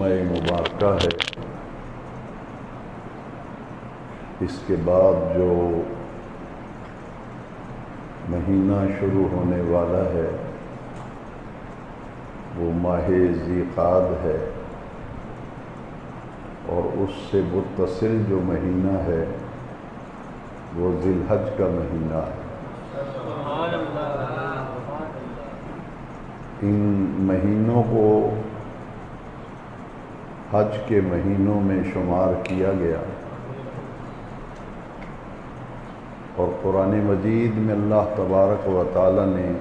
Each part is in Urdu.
کریمہ مبارکہ ہے، اس کے بعد جو مہینہ شروع ہونے والا ہے وہ ماہ ذی قعد ہے، اور اس سے متصل جو مہینہ ہے وہ ذی الحج کا مہینہ ہے۔ ان مہینوں کو حج کے مہینوں میں شمار کیا گیا، اور قرآن مجید میں اللہ تبارک و تعالی نے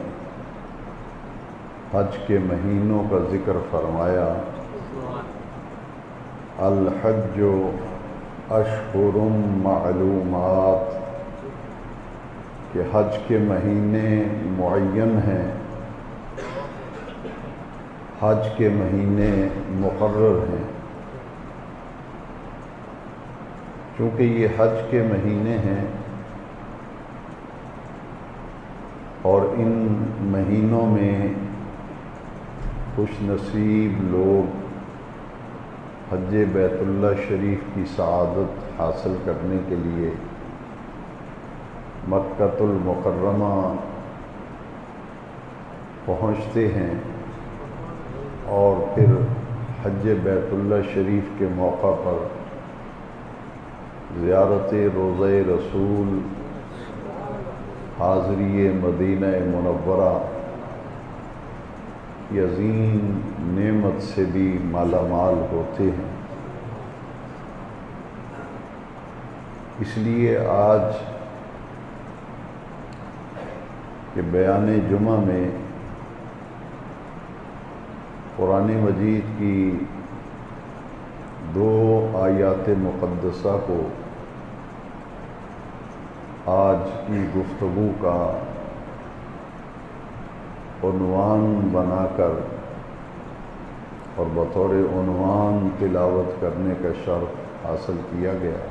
حج کے مہینوں کا ذکر فرمایا، الحج اشہر معلومات، کہ حج کے مہینے معین ہیں، حج کے مہینے مقرر ہیں۔ چونکہ یہ حج کے مہینے ہیں اور ان مہینوں میں خوش نصیب لوگ حج بیت اللہ شریف کی سعادت حاصل کرنے کے لیے مکۃ المکرمہ پہنچتے ہیں، اور پھر حج بیت اللہ شریف کے موقع پر زیارت روضہ رسول، حاضری مدینہ منورہ کی عظیم نعمت سے بھی مالا مال ہوتے ہیں۔ اس لیے آج کے بیان جمعہ میں قرآن مجید کی دو آیات مقدسہ کو آج کی گفتگو کا عنوان بنا کر اور بطور عنوان تلاوت کرنے کا شرف حاصل کیا گیا۔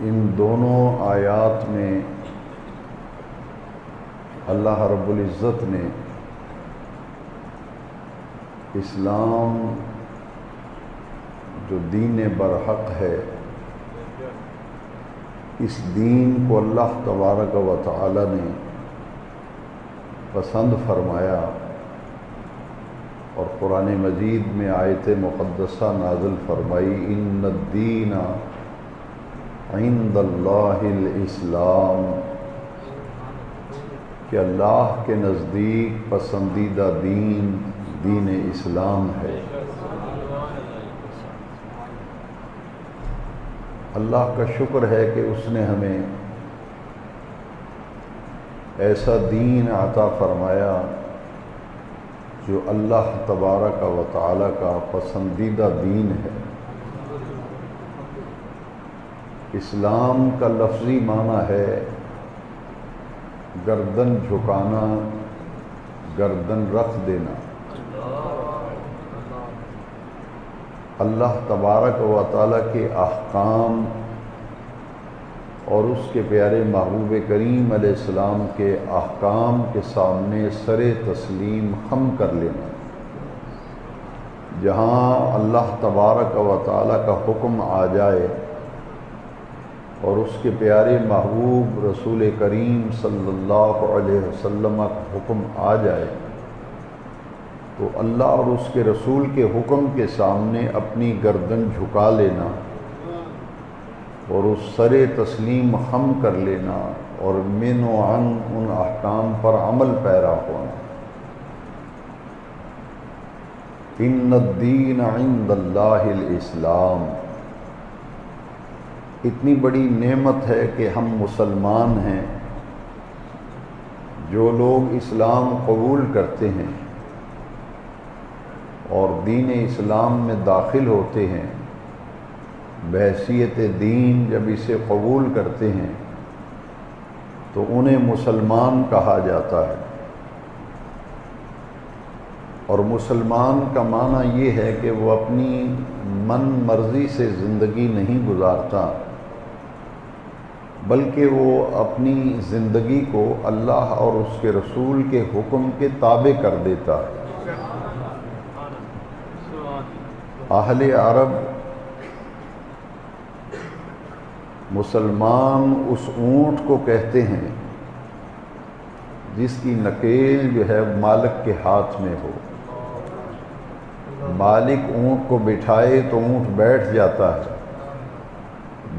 ان دونوں آیات میں اللہ رب العزت نے اسلام جو دین برحق ہے، اس دین کو اللہ تبارک و تعالی نے پسند فرمایا، اور قرآن مجید میں آیت مقدسہ نازل فرمائی، ان الدین عند اللہ الاسلام، کہ اللہ کے نزدیک پسندیدہ دین دین اسلام ہے۔ اللہ کا شکر ہے کہ اس نے ہمیں ایسا دین عطا فرمایا جو اللہ تبارک و تعالی کا پسندیدہ دین ہے۔ اسلام کا لفظی معنی ہے گردن جھکانا، گردن رکھ دینا۔ اللہ تبارک و تعالی کے احکام اور اس کے پیارے محبوب کریم علیہ السلام کے احکام کے سامنے سر تسلیم خم کر لینا۔ جہاں اللہ تبارک و تعالی کا حکم آ جائے اور اس کے پیارے محبوب رسول کریم صلی اللہ علیہ وسلم کا حکم آ جائے تو اللہ اور اس کے رسول کے حکم کے سامنے اپنی گردن جھکا لینا اور اس سر تسلیم خم کر لینا، اور من و عن ان احکام پر عمل پیرا ہونا۔ ان الدین عند اللہ الاسلام، اتنی بڑی نعمت ہے کہ ہم مسلمان ہیں۔ جو لوگ اسلام قبول کرتے ہیں اور دین اسلام میں داخل ہوتے ہیں، بحیثیت دین جب اسے قبول کرتے ہیں تو انہیں مسلمان کہا جاتا ہے۔ اور مسلمان کا معنی یہ ہے کہ وہ اپنی من مرضی سے زندگی نہیں گزارتا، بلکہ وہ اپنی زندگی کو اللہ اور اس کے رسول کے حکم کے تابع کر دیتا ہے۔ اہل عرب مسلمان اس اونٹ کو کہتے ہیں جس کی نکیل جو ہے مالک کے ہاتھ میں ہو. مالک اونٹ کو بٹھائے تو اونٹ بیٹھ جاتا ہے،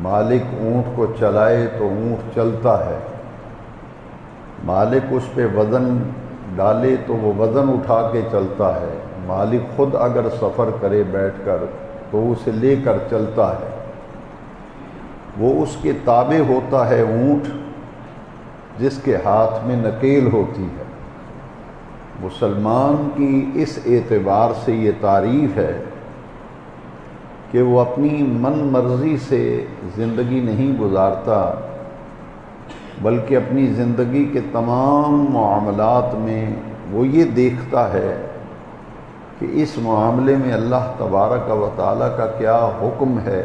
مالک اونٹ کو چلائے تو اونٹ چلتا ہے، مالک اس پہ وزن ڈالے تو وہ وزن اٹھا کے چلتا ہے، مالک خود اگر سفر کرے بیٹھ کر تو اسے لے کر چلتا ہے. وہ اس کے تابع ہوتا ہے اونٹ جس کے ہاتھ میں نکیل ہوتی ہے. مسلمان کی اس اعتبار سے یہ تعریف ہے کہ وہ اپنی من مرضی سے زندگی نہیں گزارتا، بلکہ اپنی زندگی کے تمام معاملات میں وہ یہ دیکھتا ہے کہ اس معاملے میں اللہ تبارک و تعالیٰ کا کیا حکم ہے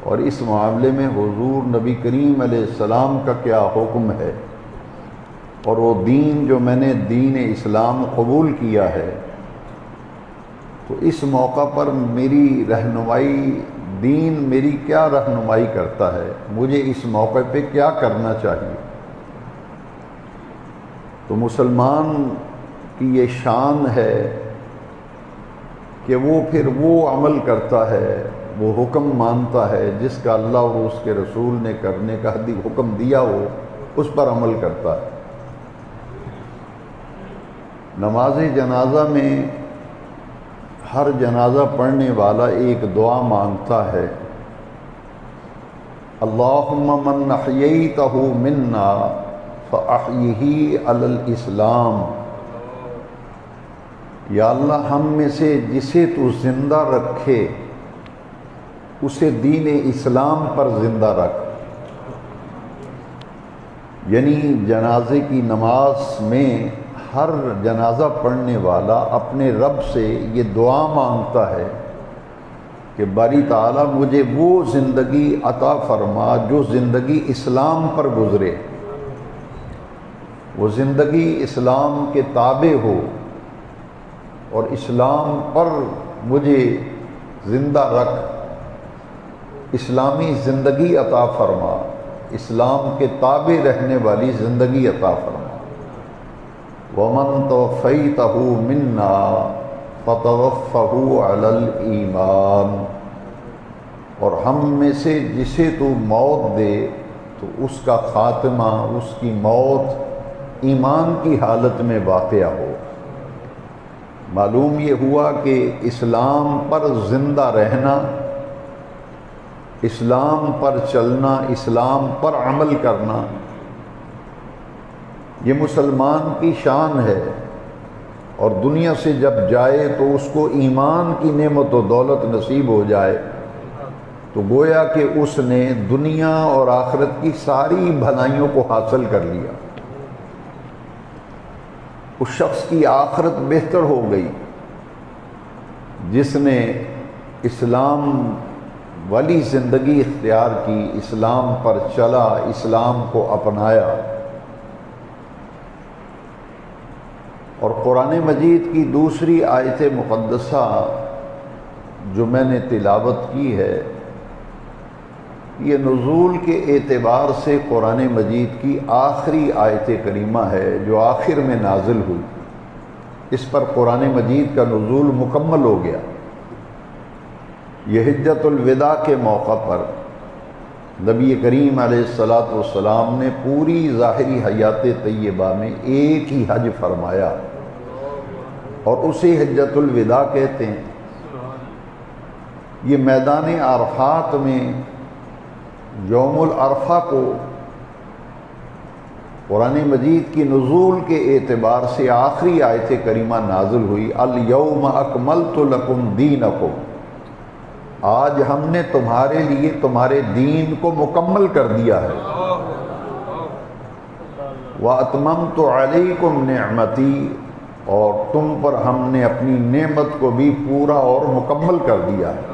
اور اس معاملے میں حضور نبی کریم علیہ السلام کا کیا حکم ہے، اور وہ دین جو میں نے دین اسلام قبول کیا ہے تو اس موقع پر میری رہنمائی دین میری کیا رہنمائی کرتا ہے، مجھے اس موقع پہ کیا کرنا چاہیے. تو مسلمان کی یہ شان ہے کہ وہ پھر وہ عمل کرتا ہے، وہ حکم مانتا ہے جس کا اللہ اور اس کے رسول نے کرنے کا حکم دیا ہو اس پر عمل کرتا ہے. نماز جنازہ میں ہر جنازہ پڑھنے والا ایک دعا مانگتا ہے، اللہم من احییتہ منا فاحیہ علی الاسلام. یا اللہ ہم میں سے جسے تو زندہ رکھے اسے دین اسلام پر زندہ رکھ. یعنی جنازے کی نماز میں ہر جنازہ پڑھنے والا اپنے رب سے یہ دعا مانگتا ہے کہ باری تعالیٰ مجھے وہ زندگی عطا فرما جو زندگی اسلام پر گزرے، وہ زندگی اسلام کے تابع ہو اور اسلام پر مجھے زندہ رکھ، اسلامی زندگی عطا فرما، اسلام کے تابع رہنے والی زندگی عطا فرما. وَمَن تَوَفَّيْتَهُ مِنَّا فَتَوَفَّهُ عَلَى الْإِيمَانِ. اور ہم میں سے جسے تو موت دے تو اس کا خاتمہ، اس کی موت ایمان کی حالت میں واقع ہو. معلوم یہ ہوا کہ اسلام پر زندہ رہنا، اسلام پر چلنا، اسلام پر عمل کرنا یہ مسلمان کی شان ہے، اور دنیا سے جب جائے تو اس کو ایمان کی نعمت و دولت نصیب ہو جائے تو گویا کہ اس نے دنیا اور آخرت کی ساری بھلائیوں کو حاصل کر لیا. اس شخص کی آخرت بہتر ہو گئی جس نے اسلام والی زندگی اختیار کی، اسلام پر چلا، اسلام کو اپنایا. اور قرآن مجید کی دوسری آیت مقدسہ جو میں نے تلاوت کی ہے یہ نزول کے اعتبار سے قرآن مجید کی آخری آیت کریمہ ہے جو آخر میں نازل ہوئی. اس پر قرآن مجید کا نزول مکمل ہو گیا. یہ حجۃ الوداع کے موقع پر نبی کریم علیہ الصلاۃ والسلام نے پوری ظاہری حیات طیبہ میں ایک ہی حج فرمایا اور اسے حجۃ الوداع کہتے ہیں. یہ میدان عرفات میں یوم العرفہ کو قرآن مجید کی نزول کے اعتبار سے آخری آیت کریمہ نازل ہوئی. الیوم اکملت لکم دینکم، آج ہم نے تمہارے لیے تمہارے دین کو مکمل کر دیا ہے. وَأَتْمَمْتُ عَلَيْكُمْ نِعْمَتِي، اور تم پر ہم نے اپنی نعمت کو بھی پورا اور مکمل کر دیا ہے.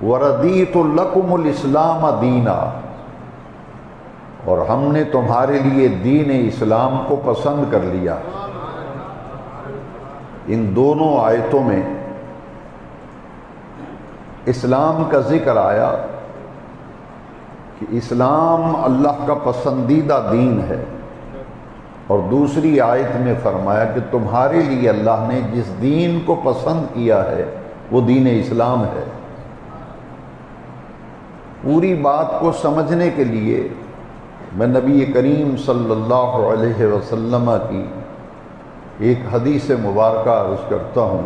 وَرَضِيتُ لَكُمُ الْإِسْلَامَ دِينًا، اور ہم نے تمہارے لیے دین اسلام کو پسند کر لیا. ان دونوں آیتوں میں اسلام کا ذکر آیا کہ اسلام اللہ کا پسندیدہ دین ہے، اور دوسری آیت میں فرمایا کہ تمہارے لیے اللہ نے جس دین کو پسند کیا ہے وہ دین اسلام ہے۔ پوری بات کو سمجھنے کے لیے میں نبی کریم صلی اللہ علیہ وسلم کی ایک حدیث مبارکہ عرض کرتا ہوں۔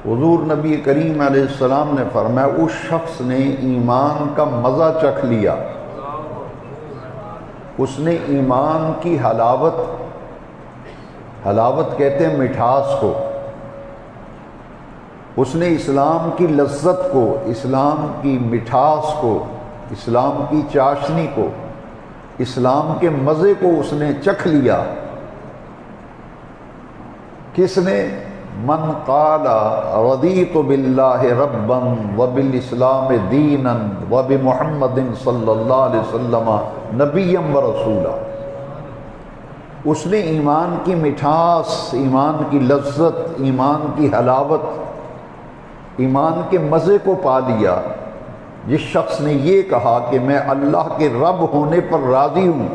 حضور نبی کریم علیہ السلام نے فرمایا اس شخص نے ایمان کا مزہ چکھ لیا، اس نے ایمان کی حلاوت کہتے ہیں مٹھاس کو، اس نے اسلام کی لذت کو، اسلام کی مٹھاس کو، اسلام کی چاشنی کو، اسلام کے مزے کو اس نے چکھ لیا۔ کس نے؟ من قال رضیت باللہ ربا وبالاسلام دینا وبمحمد صلی اللہ علیہ وسلم نبیا ورسولا۔ اس نے ایمان کی مٹھاس، ایمان کی لذت، ایمان کی حلاوت، ایمان کے مزے کو پا لیا جس شخص نے یہ کہا کہ میں اللہ کے رب ہونے پر راضی ہوں،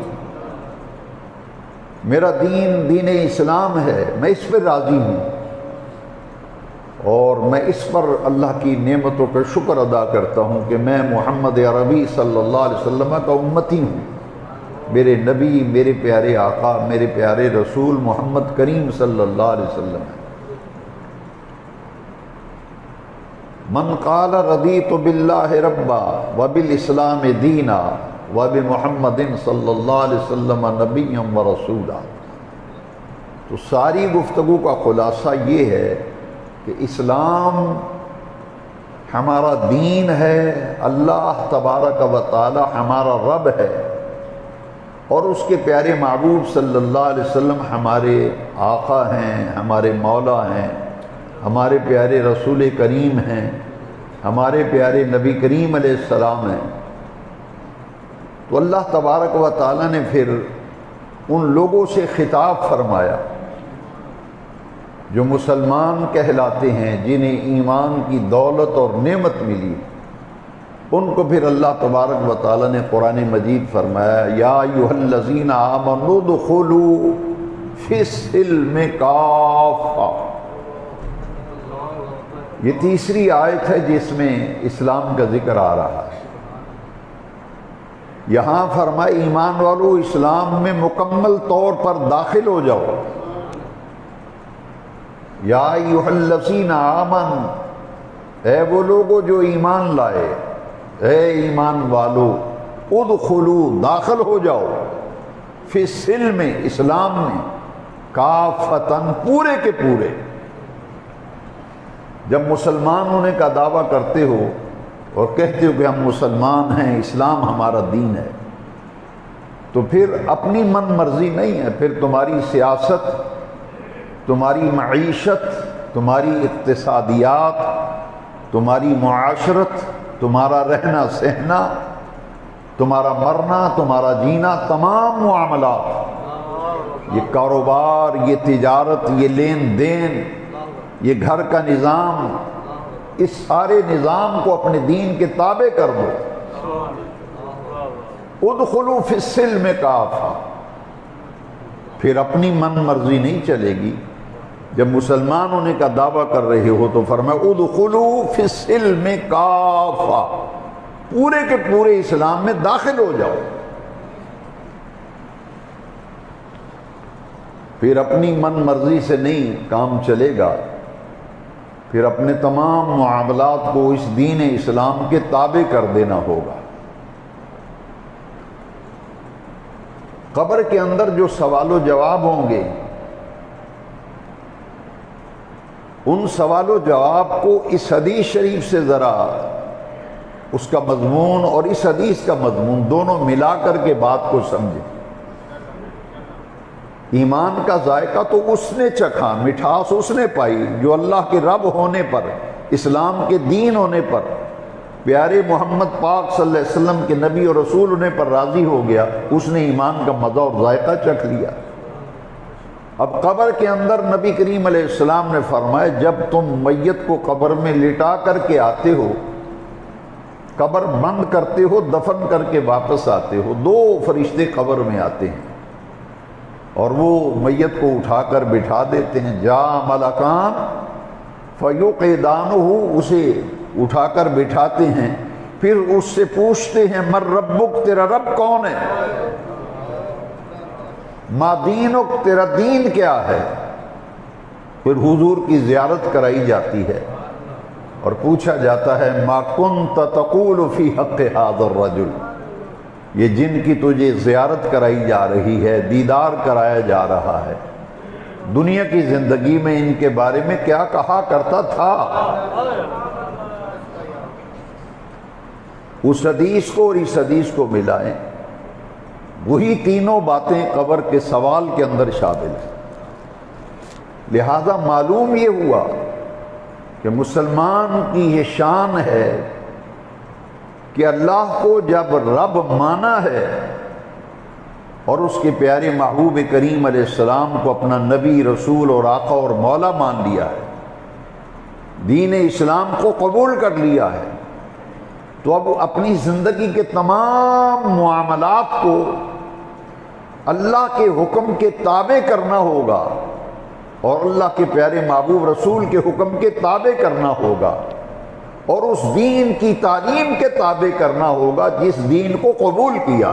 میرا دین اسلام ہے، میں اس پر راضی ہوں، اور میں اس پر اللہ کی نعمتوں کا شکر ادا کرتا ہوں کہ میں محمد عربی صلی اللہ علیہ وسلم کا امتی ہوں، میرے نبی، میرے پیارے آقا، میرے پیارے رسول محمد کریم صلی اللہ علیہ وسلم ہے۔ من قال رضیت باللہ ربا وبالاسلام دینا وبمحمد صلی اللہ علیہ وسلم نبیا ورسولا۔ تو ساری گفتگو کا خلاصہ یہ ہے کہ اسلام ہمارا دین ہے، اللہ تبارک و تعالی ہمارا رب ہے، اور اس کے پیارے محبوب صلی اللہ علیہ وسلم ہمارے آقا ہیں، ہمارے مولا ہیں، ہمارے پیارے رسول کریم ہیں، ہمارے پیارے نبی کریم علیہ السلام ہیں۔ تو اللہ تبارک و تعالی نے پھر ان لوگوں سے خطاب فرمایا جو مسلمان کہلاتے ہیں، جنہیں ایمان کی دولت اور نعمت ملی، ان کو پھر اللہ تبارک و تعالی نے قرآن مجید فرمایا یا ایھا الذین آمنوا ادخلوا فی السلم کافہ۔ یہ تیسری آیت ہے جس میں اسلام کا ذکر آ رہا ہے۔ یہاں فرمایا ایمان والو اسلام میں مکمل طور پر داخل ہو جاؤ۔ یا ایھا الذین آمنوا، اے وہ لوگو جو ایمان لائے، اے ایمان والو، ادخلوا داخل ہو جاؤ، فی السلم اسلام میں، کافتن پورے کے پورے۔ جب مسلمان ہونے کا دعویٰ کرتے ہو اور کہتے ہو کہ ہم مسلمان ہیں، اسلام ہمارا دین ہے، تو پھر اپنی من مرضی نہیں ہے، پھر تمہاری سیاست، تمہاری معیشت، تمہاری اقتصادیات، تمہاری معاشرت، تمہارا رہنا سہنا، تمہارا مرنا، تمہارا جینا، تمام معاملات، یہ کاروبار، یہ تجارت، یہ لین دین، یہ گھر کا نظام، اس سارے نظام کو اپنے دین کے تابع کر دو۔ ادخلوا فی السلم کافہ، پھر اپنی من مرضی نہیں چلے گی۔ جب مسلمان ہونے کا دعویٰ کر رہے ہو تو فرمایا ادخلوا فی السلم کافہ، پورے کے پورے اسلام میں داخل ہو جاؤ۔ پھر اپنی من مرضی سے نہیں کام چلے گا، پھر اپنے تمام معاملات کو اس دین اسلام کے تابع کر دینا ہوگا۔ قبر کے اندر جو سوال و جواب ہوں گے، ان سوال و جواب کو اس حدیث شریف سے ذرا اس کا مضمون اور اس حدیث کا مضمون دونوں ملا کر کے بات کو سمجھیں۔ ایمان کا ذائقہ تو اس نے چکھا، مٹھاس اس نے پائی جو اللہ کے رب ہونے پر، اسلام کے دین ہونے پر، پیارے محمد پاک صلی اللہ علیہ وسلم کے نبی اور رسول ہونے پر راضی ہو گیا، اس نے ایمان کا مزہ اور ذائقہ چکھ لیا۔ اب قبر کے اندر نبی کریم علیہ السلام نے فرمایا جب تم میت کو قبر میں لٹا کر کے آتے ہو، قبر بند کرتے ہو، دفن کر کے واپس آتے ہو، دو فرشتے قبر میں آتے ہیں اور وہ میت کو اٹھا کر بٹھا دیتے ہیں۔ جا ملکان فیوقظانہ، اسے اٹھا کر بٹھاتے ہیں، پھر اس سے پوچھتے ہیں من ربک، تیرا رب کون ہے؟ ما دینک، تیرا دین کیا ہے؟ پھر حضور کی زیارت کرائی جاتی ہے اور پوچھا جاتا ہے ما کنت تقول فی حق ھذا الرجل، یہ جن کی تجھے زیارت کرائی جا رہی ہے، دیدار کرایا جا رہا ہے، دنیا کی زندگی میں ان کے بارے میں کیا کہا کرتا تھا؟ اس حدیث کو اور اس حدیث کو ملائیں، وہی تینوں باتیں قبر کے سوال کے اندر شامل ہیں۔ لہذا معلوم یہ ہوا کہ مسلمان کی یہ شان ہے کہ اللہ کو جب رب مانا ہے اور اس کے پیارے محبوب کریم علیہ السلام کو اپنا نبی، رسول اور آقا اور مولا مان لیا ہے، دین اسلام کو قبول کر لیا ہے، تو اب اپنی زندگی کے تمام معاملات کو اللہ کے حکم کے تابع کرنا ہوگا اور اللہ کے پیارے محبوب رسول کے حکم کے تابع کرنا ہوگا اور اس دین کی تعلیم کے تابع کرنا ہوگا جس دین کو قبول کیا۔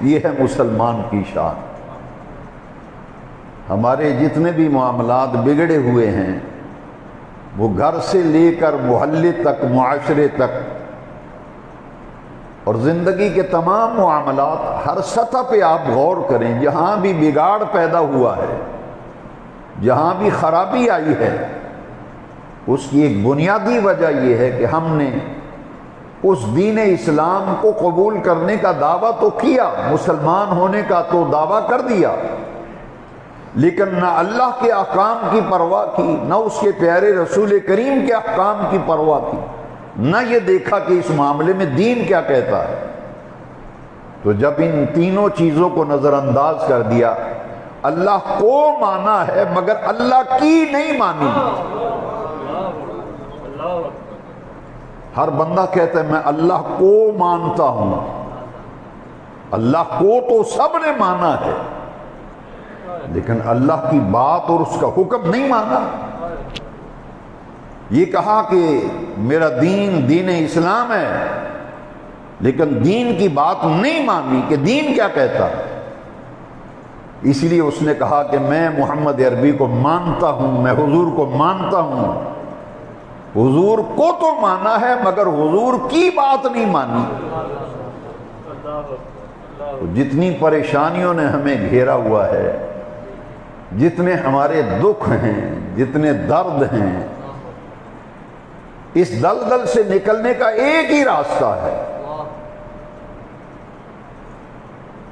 یہ ہے مسلمان کی شان۔ ہمارے جتنے بھی معاملات بگڑے ہوئے ہیں وہ گھر سے لے کر محلے تک، معاشرے تک اور زندگی کے تمام معاملات، ہر سطح پہ آپ غور کریں، جہاں بھی بگاڑ پیدا ہوا ہے، جہاں بھی خرابی آئی ہے، اس کی ایک بنیادی وجہ یہ ہے کہ ہم نے اس دین اسلام کو قبول کرنے کا دعویٰ تو کیا، مسلمان ہونے کا تو دعویٰ کر دیا، لیکن نہ اللہ کے احکام کی پرواہ کی، نہ اس کے پیارے رسول کریم کے احکام کی پرواہ کی، نہ یہ دیکھا کہ اس معاملے میں دین کیا کہتا ہے۔ تو جب ان تینوں چیزوں کو نظر انداز کر دیا، اللہ کو مانا ہے مگر اللہ کی نہیں مانی۔ ہر بندہ کہتا ہے میں اللہ کو مانتا ہوں، اللہ کو تو سب نے مانا ہے لیکن اللہ کی بات اور اس کا حکم نہیں مانا۔ یہ کہا کہ میرا دین دین اسلام ہے لیکن دین کی بات نہیں مانی کہ دین کیا کہتا ہے۔ اس لیے اس نے کہا کہ میں محمد عربی کو مانتا ہوں، میں حضور کو مانتا ہوں، حضور کو تو مانا ہے مگر حضور کی بات نہیں مانی۔ جتنی پریشانیوں نے ہمیں گھیرا ہوا ہے، جتنے ہمارے دکھ ہیں، جتنے درد ہیں، اس دلدل سے نکلنے کا ایک ہی راستہ ہے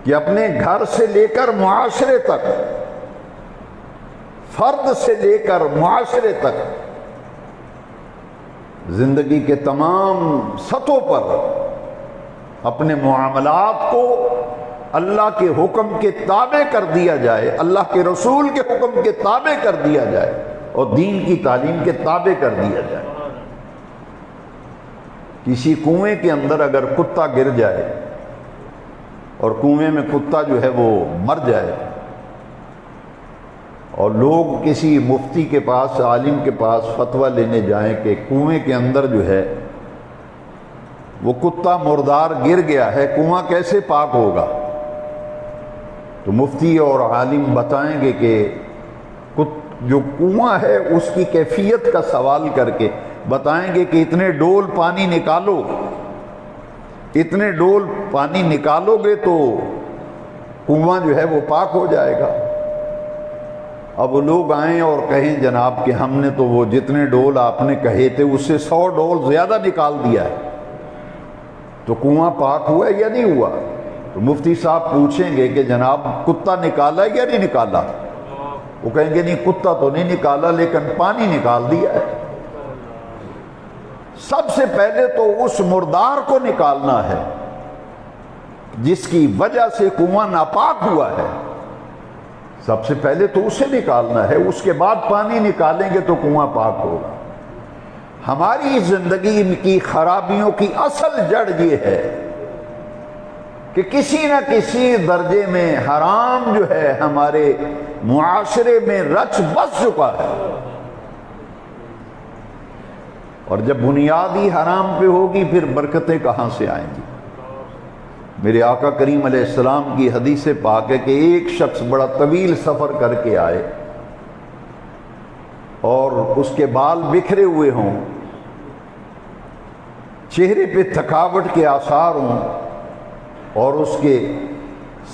کہ اپنے گھر سے لے کر معاشرے تک، فرد سے لے کر معاشرے تک، زندگی کے تمام سطحوں پر اپنے معاملات کو اللہ کے حکم کے تابع کر دیا جائے، اللہ کے رسول کے حکم کے تابع کر دیا جائے اور دین کی تعلیم کے تابع کر دیا جائے۔ کسی کنویں کے اندر اگر کتا گر جائے اور کنویں میں کتا جو ہے وہ مر جائے اور لوگ کسی مفتی کے پاس، عالم کے پاس فتویٰ لینے جائیں کہ کنویں کے اندر جو ہے وہ کتا مردار گر گیا ہے، کنواں کیسے پاک ہوگا؟ تو مفتی اور عالم بتائیں گے کہ جو کنواں ہے اس کی کیفیت کا سوال کر کے بتائیں گے کہ اتنے ڈول پانی نکالو، اتنے ڈول پانی نکالو گے تو کنواں جو ہے وہ پاک ہو جائے گا۔ اب لوگ آئیں اور کہیں جناب کہ ہم نے تو وہ جتنے ڈول آپ نے کہے تھے اس سے 100 ڈول زیادہ نکال دیا ہے، تو کنواں پاک ہوا ہے یا نہیں ہوا؟ تو مفتی صاحب پوچھیں گے کہ جناب کتا نکالا ہے یا نہیں نکالا؟ وہ کہیں گے نہیں کتا تو نہیں نکالا لیکن پانی نکال دیا ہے۔ سب سے پہلے تو اس مردار کو نکالنا ہے جس کی وجہ سے کنواں ناپاک ہوا ہے، سب سے پہلے تو اسے نکالنا ہے، اس کے بعد پانی نکالیں گے تو کنواں پاک ہوگا۔ ہماری زندگی کی خرابیوں کی اصل جڑ یہ ہے کہ کسی نہ کسی درجے میں حرام جو ہے ہمارے معاشرے میں رچ بس چکا ہے، اور جب بنیادی حرام پہ ہوگی پھر برکتیں کہاں سے آئیں گی؟ میرے آقا کریم علیہ السلام کی حدیث پاک ہے کہ ایک شخص بڑا طویل سفر کر کے آئے اور اس کے بال بکھرے ہوئے ہوں، چہرے پہ تھکاوٹ کے آثار ہوں، اور اس کے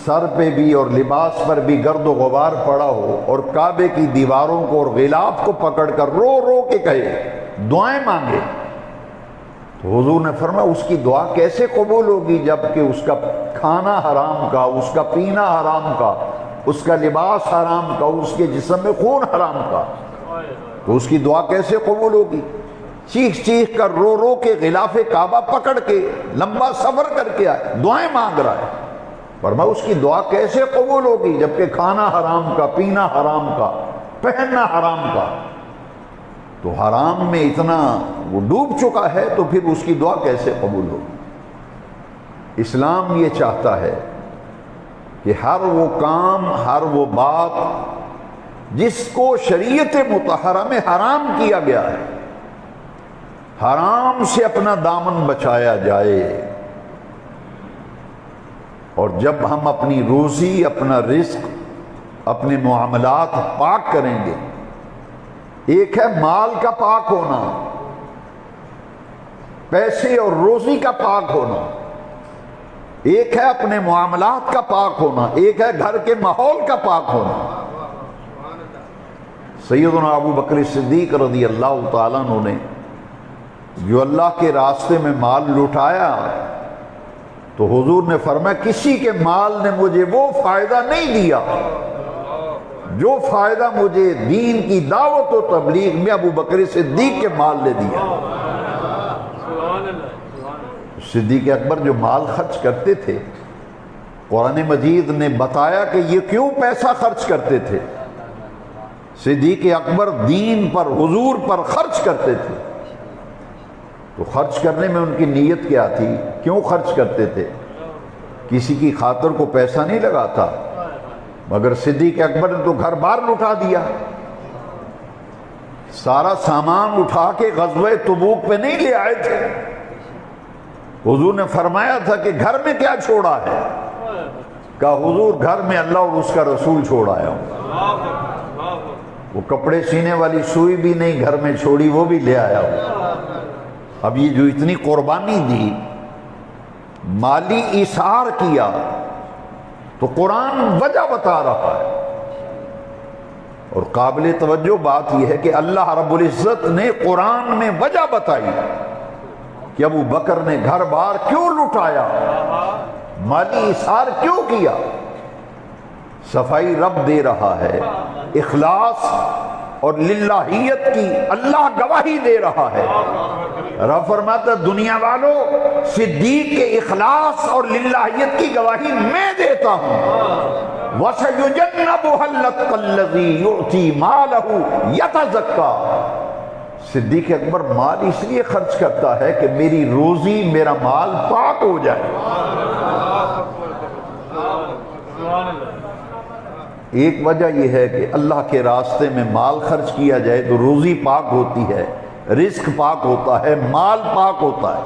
سر پہ بھی اور لباس پر بھی گرد و غبار پڑا ہو، اور کعبے کی دیواروں کو اور غلاف کو پکڑ کر رو رو کے کہے، دعائیں مانگے، تو حضور نے فرمایا اس کی دعا کیسے قبول ہوگی جبکہ اس کا کھانا حرام کا، اس کا پینا حرام کا، اس کا لباس حرام کا، اس کے جسم میں خون حرام کا، تو اس کی دعا کیسے قبول ہوگی؟ چیخ چیخ کر رو رو کے غلاف کعبہ پکڑ کے لمبا سفر کر کے آئے، دعائیں مانگ رہا ہے، فرمایا اس کی دعا کیسے قبول ہوگی جبکہ کھانا حرام کا، پینا حرام کا، پہننا حرام کا؟ تو حرام میں اتنا وہ ڈوب چکا ہے تو پھر اس کی دعا کیسے قبول ہوگی؟ اسلام یہ چاہتا ہے کہ ہر وہ کام، ہر وہ بات جس کو شریعت مطہرہ میں حرام کیا گیا ہے، حرام سے اپنا دامن بچایا جائے، اور جب ہم اپنی روزی، اپنا رزق، اپنے معاملات پاک کریں گے، ایک ہے مال کا پاک ہونا، پیسے اور روزی کا پاک ہونا، ایک ہے اپنے معاملات کا پاک ہونا، ایک ہے گھر کے ماحول کا پاک ہونا۔ سیدنا ابو بکر صدیق رضی اللہ تعالیٰ عنہ نے جو اللہ کے راستے میں مال لٹایا تو حضور نے فرمایا کسی کے مال نے مجھے وہ فائدہ نہیں دیا جو فائدہ مجھے دین کی دعوت و تبلیغ میں ابو بکر صدیق کے مال نے دیا۔ صدیق اکبر جو مال خرچ کرتے تھے، قرآن مجید نے بتایا کہ یہ کیوں پیسہ خرچ کرتے تھے۔ صدیق اکبر دین پر، حضور پر خرچ کرتے تھے، تو خرچ کرنے میں ان کی نیت کیا تھی؟ کیوں خرچ کرتے تھے؟ کسی کی خاطر کو پیسہ نہیں لگاتا، مگر صدیق اکبر نے تو گھر بار لٹا دیا، سارا سامان اٹھا کے غزوہ تبوک پہ نہیں لے آئے تھے۔ حضور نے فرمایا تھا کہ گھر میں کیا چھوڑا ہے؟ کہا حضور گھر میں اللہ اور اس کا رسول چھوڑ آیا ہوں، وہ کپڑے سینے والی سوئی بھی نہیں گھر میں چھوڑی، وہ بھی لے آیا ہوں۔ اب یہ جو اتنی قربانی دی، مالی ایثار کیا، تو قرآن وجہ بتا رہا ہے، اور قابل توجہ بات یہ ہے کہ اللہ رب العزت نے قرآن میں وجہ بتائی کہ ابو بکر نے گھر بار کیوں لٹایا، مالی ایثار کیوں کیا۔ صفائی رب دے رہا ہے، اخلاص اور للہیت کی اللہ گواہی دے رہا ہے۔ رب فرماتا دنیا والو، صدیق کے اخلاص اور للہیت کی گواہی میں دیتا ہوں۔ وَسَيُجَنَّبُهَا الْأَتْقَى الَّذِي يُؤْتِي مَالَهُ يَتَزَكَّى۔ صدیق اکبر مال اس لیے خرچ کرتا ہے کہ میری روزی، میرا مال پاک ہو جائے۔ ایک وجہ یہ ہے کہ اللہ کے راستے میں مال خرچ کیا جائے تو روزی پاک ہوتی ہے، رزق پاک ہوتا ہے، مال پاک ہوتا ہے۔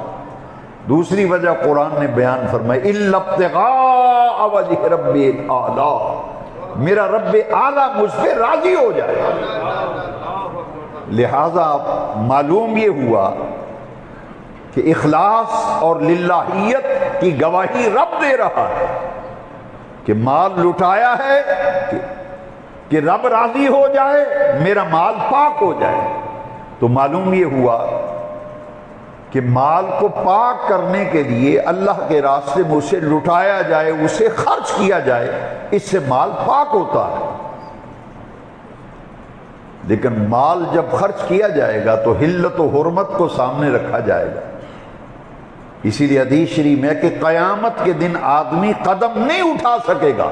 دوسری وجہ قرآن نے بیان فرمائی إِلَّا ابْتِغَاءَ وَجْهِ رَبِّ الْأَعْلَىٰ، میرا رب اعلیٰ مجھ پہ راضی ہو جائے۔ لہذا معلوم یہ ہوا کہ اخلاص اور للہیت کی گواہی رب دے رہا ہے کہ مال لٹایا ہے کہ رب راضی ہو جائے، میرا مال پاک ہو جائے۔ تو معلوم یہ ہوا کہ مال کو پاک کرنے کے لیے اللہ کے راستے میں اسے لٹایا جائے، اسے خرچ کیا جائے، اس سے مال پاک ہوتا ہے۔ لیکن مال جب خرچ کیا جائے گا تو حلت و حرمت کو سامنے رکھا جائے گا۔ اسی لیے حدیث شریف میں کہ قیامت کے دن آدمی قدم نہیں اٹھا سکے گا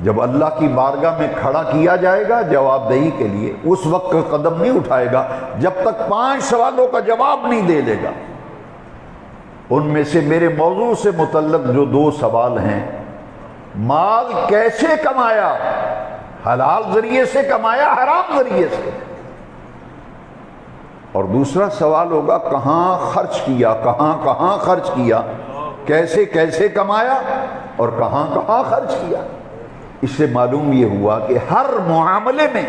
جب اللہ کی بارگاہ میں کھڑا کیا جائے گا جواب دہی کے لیے، اس وقت قدم نہیں اٹھائے گا جب تک 5 سوالوں کا جواب نہیں دے لے گا۔ ان میں سے میرے موضوع سے متعلق جو 2 سوال ہیں، مال کیسے کمایا، حلال ذریعے سے کمایا حرام ذریعے سے، اور دوسرا سوال ہوگا کہاں خرچ کیا، کہاں خرچ کیا، کیسے کیسے کمایا اور کہاں خرچ کیا۔ اس سے معلوم یہ ہوا کہ ہر معاملے میں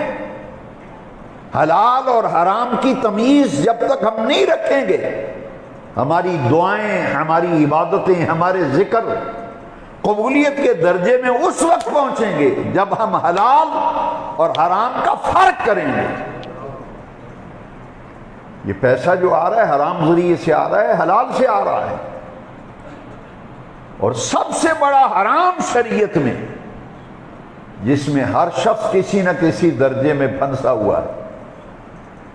حلال اور حرام کی تمیز جب تک ہم نہیں رکھیں گے، ہماری دعائیں، ہماری عبادتیں، ہمارے ذکر قبولیت کے درجے میں اس وقت پہنچیں گے جب ہم حلال اور حرام کا فرق کریں گے۔ یہ پیسہ جو آ رہا ہے حرام ذریعے سے آ رہا ہے، حلال سے آ رہا ہے، اور سب سے بڑا حرام شریعت میں، جس میں ہر شخص کسی نہ کسی درجے میں پھنسا ہوا ہے،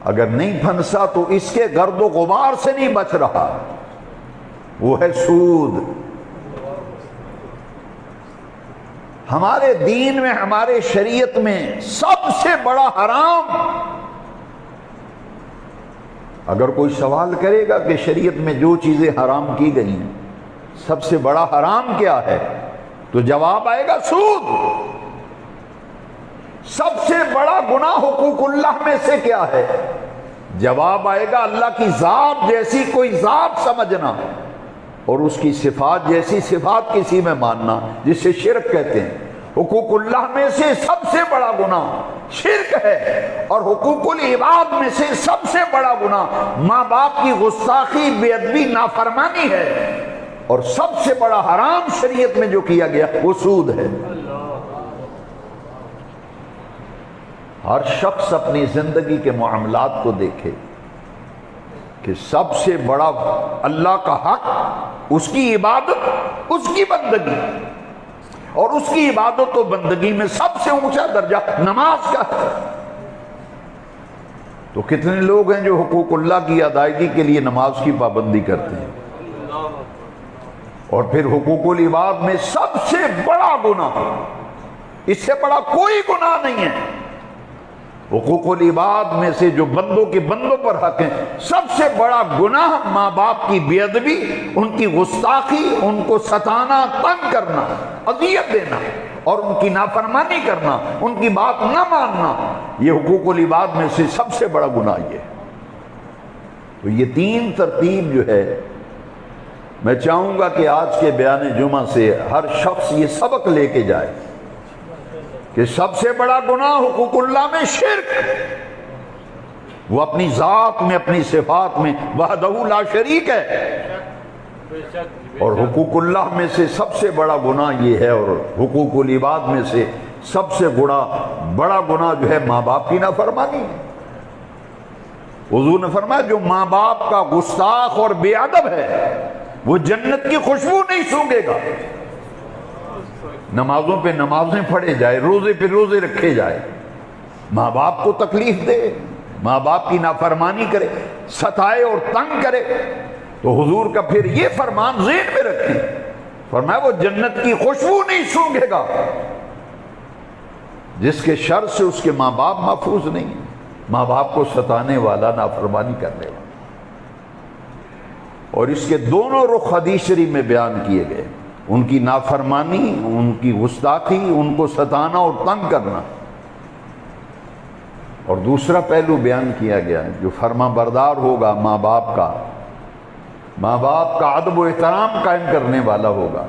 اگر نہیں پھنسا تو اس کے گرد و غبار سے نہیں بچ رہا، وہ ہے سود۔ ہمارے دین میں، ہمارے شریعت میں سب سے بڑا حرام، اگر کوئی سوال کرے گا کہ شریعت میں جو چیزیں حرام کی گئی ہیں سب سے بڑا حرام کیا ہے، تو جواب آئے گا سود۔ سب سے بڑا گناہ حقوق اللہ میں سے کیا ہے، جواب آئے گا اللہ کی ذات جیسی کوئی ذات سمجھنا اور اس کی صفات جیسی صفات کسی میں ماننا، جسے شرک کہتے ہیں۔ حقوق اللہ میں سے سب سے بڑا گناہ شرک ہے، اور حقوق العباد میں سے سب سے بڑا گناہ ماں باپ کی گستاخی، بے ادبی، نافرمانی ہے، اور سب سے بڑا حرام شریعت میں جو کیا گیا وہ سود ہے۔ ہر شخص اپنی زندگی کے معاملات کو دیکھے کہ سب سے بڑا اللہ کا حق، اس کی عبادت، اس کی بندگی، اور اس کی عبادت و بندگی میں سب سے اونچا درجہ نماز کا ہے۔ تو کتنے لوگ ہیں جو حقوق اللہ کی ادائیگی کے لیے نماز کی پابندی کرتے ہیں، اور پھر حقوق العباد میں سب سے بڑا گناہ، اس سے بڑا کوئی گناہ نہیں ہے، حقوق العباد میں سے جو بندوں کے بندوں پر حق ہیں، سب سے بڑا گناہ ماں باپ کی بے ادبی، ان کی گستاخی، ان کو ستانا، تنگ کرنا، اذیت دینا، اور ان کی نافرمانی کرنا، ان کی بات نہ ماننا، یہ حقوق العباد میں سے سب سے بڑا گناہ یہ ہے۔ تو یہ 3 ترتیب جو ہے، میں چاہوں گا کہ آج کے بیان جمعہ سے ہر شخص یہ سبق لے کے جائے کہ سب سے بڑا گناہ حقوق اللہ میں شرک، وہ اپنی ذات میں، اپنی صفات میں وحدہ لا شریک ہے، اور حقوق اللہ میں سے سب سے بڑا گناہ یہ ہے، اور حقوق العباد میں سے سب سے بڑا گناہ جو ہے ماں باپ کی نافرمانی ہے۔ حضور نے فرمایا جو ماں باپ کا گستاخ اور بے ادب ہے وہ جنت کی خوشبو نہیں سونگھے گا۔ نمازوں پہ نمازیں پڑھے جائے، روزے پہ روزے رکھے جائے، ماں باپ کو تکلیف دے، ماں باپ کی نافرمانی کرے، ستائے اور تنگ کرے، تو حضور کا پھر یہ فرمان ذہن میں رکھیں، فرمایا وہ جنت کی خوشبو نہیں سونگھے گا۔ جس کے شر سے اس کے ماں باپ محفوظ نہیں، ماں باپ کو ستانے والا، نافرمانی کرنے والا۔ اور اس کے دونوں رخ حدیث شریف میں بیان کیے گئے، ان کی نافرمانی، ان کی گستاخی، ان کو ستانا اور تنگ کرنا، اور دوسرا پہلو بیان کیا گیا ہے جو فرما بردار ہوگا ماں باپ کا ادب و احترام قائم کرنے والا ہوگا۔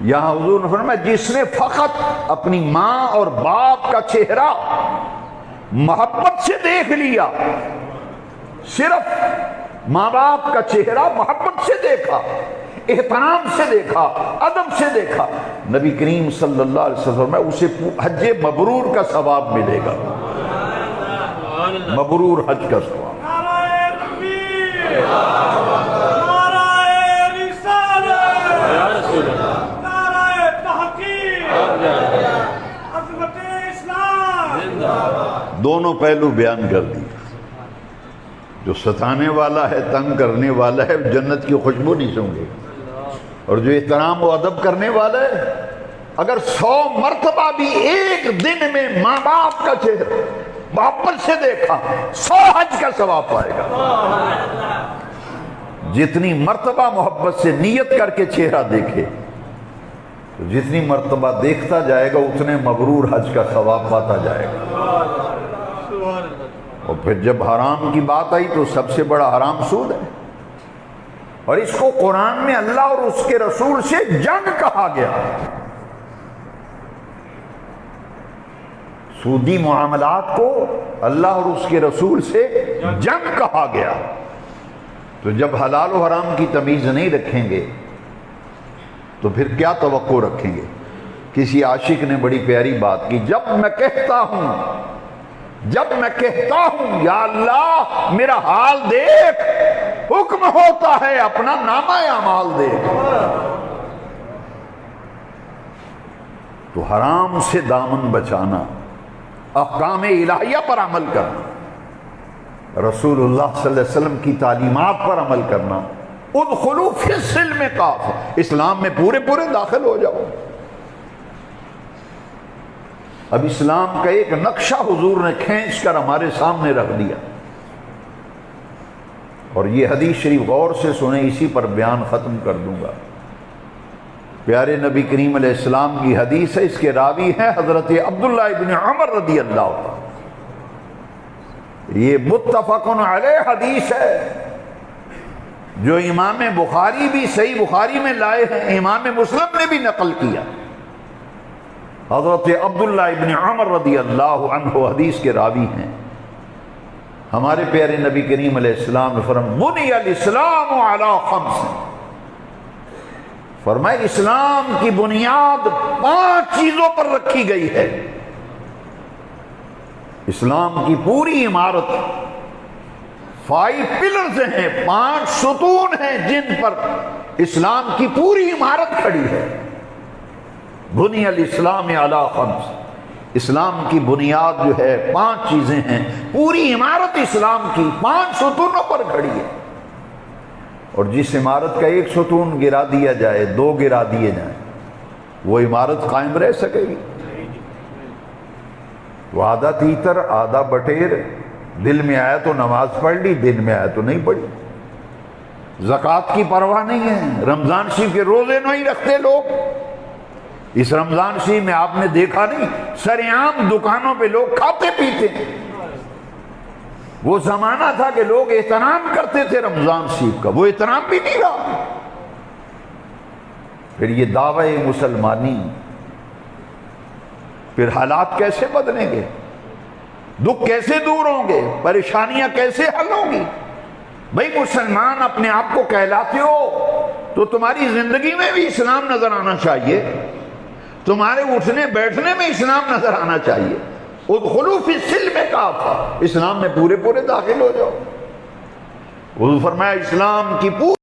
یہاں حضور نے فرمایا جس نے فقط اپنی ماں اور باپ کا چہرہ محبت سے دیکھ لیا، صرف ماں باپ کا چہرہ محبت سے دیکھا، احترام سے دیکھا، ادب سے دیکھا، نبی کریم صلی اللہ علیہ وسلم اسے حج مبرور کا ثواب ملے گا، مبرور حج کا ثواب۔ دونوں پہلو بیان کر دی، جو ستانے والا ہے، تنگ کرنے والا ہے، جنت کی خوشبو نہیں سونگے، اور جو احترام و ادب کرنے والا ہے، اگر 100 مرتبہ بھی ایک دن میں ماں باپ کا چہرہ محبت سے دیکھا 100 حج کا ثواب پائے گا۔ جتنی مرتبہ محبت سے نیت کر کے چہرہ دیکھے تو جتنی مرتبہ دیکھتا جائے گا اتنے مبرور حج کا ثواب پاتا جائے گا۔ اور پھر جب حرام کی بات آئی تو سب سے بڑا حرام سود ہے، اور اس کو قرآن میں اللہ اور اس کے رسول سے جنگ کہا گیا۔ سودی معاملات کو اللہ اور اس کے رسول سے جنگ کہا گیا۔ تو جب حلال و حرام کی تمیز نہیں رکھیں گے تو پھر کیا توقع رکھیں گے؟ کسی عاشق نے بڑی پیاری بات کی، جب میں کہتا ہوں یا اللہ میرا حال دیکھ، حکم ہوتا ہے اپنا نامہ اعمال دیکھ۔ تو حرام سے دامن بچانا، احکام الہیہ پر عمل کرنا، رسول اللہ صلی اللہ علیہ وسلم کی تعلیمات پر عمل کرنا، ادخلوا فی السلم کافہ، اسلام میں پورے داخل ہو جاؤ۔ اب اسلام کا ایک نقشہ حضور نے کھینچ کر ہمارے سامنے رکھ دیا، اور یہ حدیث شریف غور سے سنیں، اسی پر بیان ختم کر دوں گا۔ پیارے نبی کریم علیہ السلام کی حدیث ہے، اس کے راوی ہیں حضرت عبداللہ ابن عمر رضی اللہ عنہ۔ یہ متفق علیہ حدیث ہے جو امام بخاری بھی صحیح بخاری میں لائے ہیں، امام مسلم نے بھی نقل کیا۔ حضرت عبداللہ ابن عمر رضی اللہ عنہ حدیث کے راوی ہیں۔ ہمارے پیارے نبی کریم علیہ السلام نے فرمایا بنی الاسلام علی خمس، فرمایا اسلام کی بنیاد 5 چیزوں پر رکھی گئی ہے۔ اسلام کی پوری عمارت 5 پلرز ہیں، 5 ستون ہیں جن پر اسلام کی پوری عمارت کھڑی ہے۔ بنی الاسلام علی خمس، اسلام کی بنیاد جو ہے 5 چیزیں ہیں، پوری عمارت اسلام کی 5 ستونوں پر کھڑی ہے۔ اور جس عمارت کا 1 ستون گرا دیا جائے، 2 گرا دیے جائیں، وہ عمارت قائم رہ سکے گی؟ وہ آدھا تیتر آدھا بٹیر، دل میں آیا تو نماز پڑھ لی، دل میں آیا تو نہیں پڑھی۔ زکوٰۃ کی پرواہ نہیں ہے، رمضان شریف کے روزے نہیں رکھتے لوگ۔ اس رمضان شریف میں آپ نے دیکھا نہیں، سرعام دکانوں پہ لوگ کھاتے پیتے ہیں۔ وہ زمانہ تھا کہ لوگ احترام کرتے تھے رمضان شریف کا، وہ احترام بھی نہیں رہا۔ پھر یہ دعوی مسلمانی، پھر حالات کیسے بدلیں گے؟ دکھ کیسے دور ہوں گے؟ پریشانیاں کیسے حل ہوں گی؟ بھئی مسلمان اپنے آپ کو کہلاتے ہو تو تمہاری زندگی میں بھی اسلام نظر آنا چاہیے، تمہارے اٹھنے بیٹھنے میں اسلام نظر آنا چاہیے۔ ادخلوا فی السلم کافہ، اسلام میں پورے داخل ہو جاؤ۔ وہ فرمایا اسلام کی پوری